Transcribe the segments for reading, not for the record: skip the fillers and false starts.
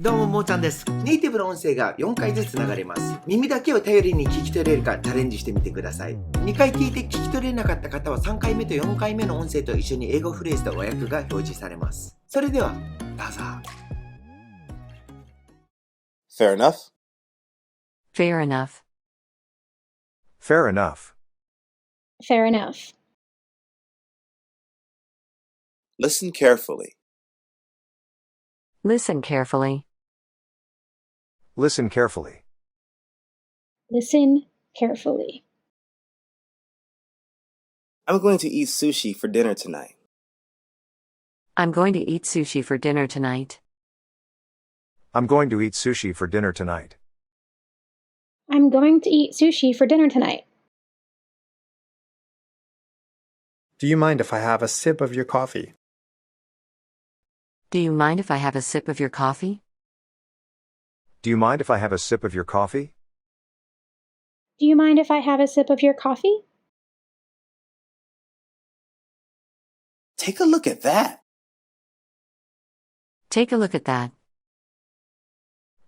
どうも、もーちゃんです。ネイティブの音声が4回ずつ流れます。耳だけを頼りに聞き取れるかチャレンジしてみてください。2回聞いて聞き取れなかった方は3回目と4回目の音声と一緒に英語フレーズと和訳が表示されます。それでは、どうぞ。Fair enough. Fair enough. Fair enough. Fair enough. Listen carefully. Listen carefully. Listen carefully. Listen carefully. I'm going to eat sushi for dinner tonight. I'm going to eat sushi for dinner tonight. I'm going to eat sushi for dinner tonight. I'm going to eat sushi for dinner tonight. Do you mind if I have a sip of your coffee? Do you mind if I have a sip of your coffee? Do you mind if I have a sip of your coffee? Do you mind if I have a sip of your coffee? Take a look at that. Take a look at that.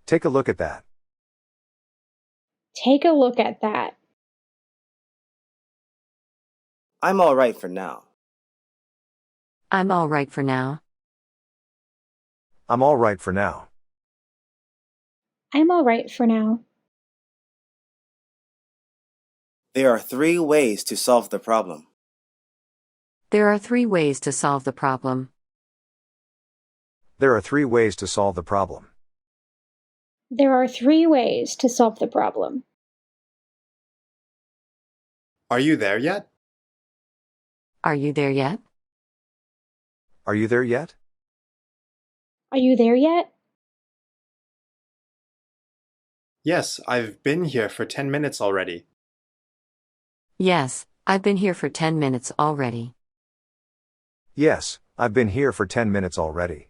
Take a look at that. Take a look at that. I'm all right for now. I'm all right for now. I'm all right for now. I'm all right for now. There are 3 ways to solve the problem. There are 3 ways to solve the problem. There are 3 ways to solve the problem. There are 3 ways to solve the problem. Are you there yet? Are you there yet? Are you there yet? Are you there yet? Yes, I've been here for 10 minutes already. Yes, I've been here for 10 minutes already. Yes, I've been here for 10 minutes already.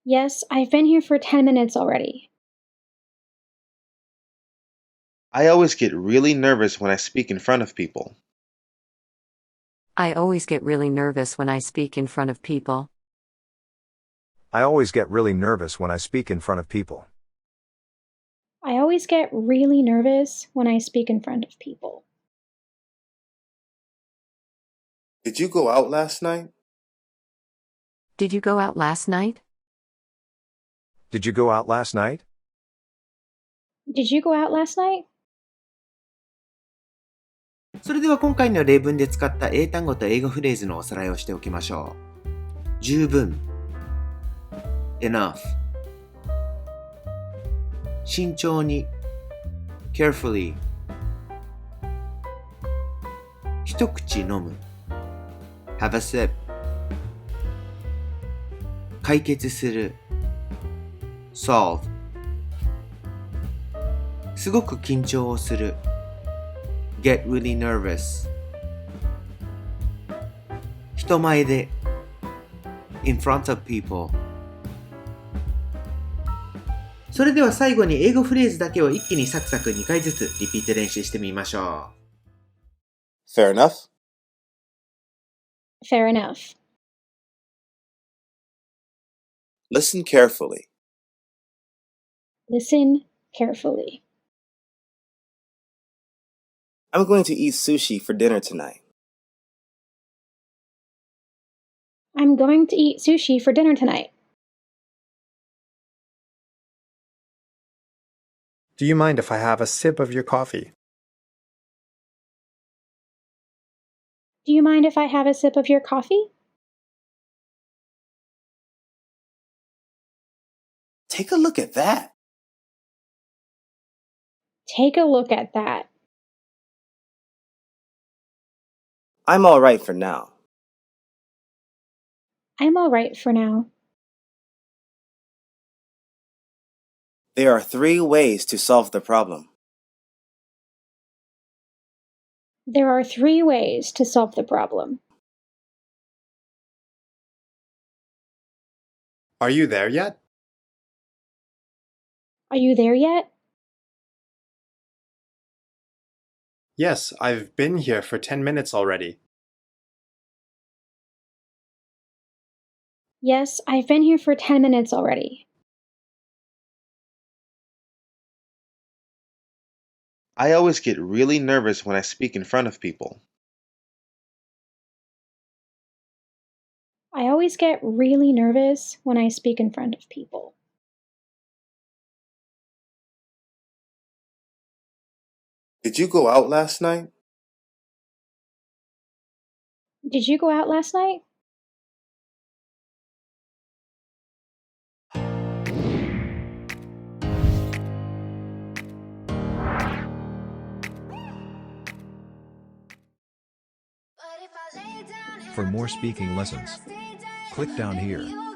Yes, I've been here for 10 minutes already. I always get really nervous when I speak in front of people. I always get really nervous when I speak in front of people. I always get really nervous when I speak in front of people. I always get really nervous when I speak in front of people. Did you go out last night? Did you go out last night? Did you go out last night? Did you go out last night? それでは今回の例文で使った英単語と英語フレーズのおさらいをしておきましょう。十分 enough 慎重に carefully 一口飲む have a sip 解決する solve すごく緊張をする get really nervous 人前で in front of people それでは最後に英語フレーズだけを一気にサクサク2回ずつリピート練習してみましょう。Fair enough. Fair enough. Listen carefully. Listen carefully. I'm going to eat sushi for dinner tonight. I'm going to eat sushi for dinner tonight. Do you mind if I have a sip of your coffee? Do you mind if I have a sip of your coffee? Take a look at that. Take a look at that. I'm all right for now. I'm all right for now. There are 3 ways to solve the problem. There are 3 ways to solve the problem. Are you there yet? Are you there yet? Yes, I've been here for 10 minutes already. Yes, I've been here for 10 minutes already. I always get really nervous when I speak in front of people. I always get really nervous when I speak in front of people. Did you go out last night? Did you go out last night? For more speaking lessons, click down here.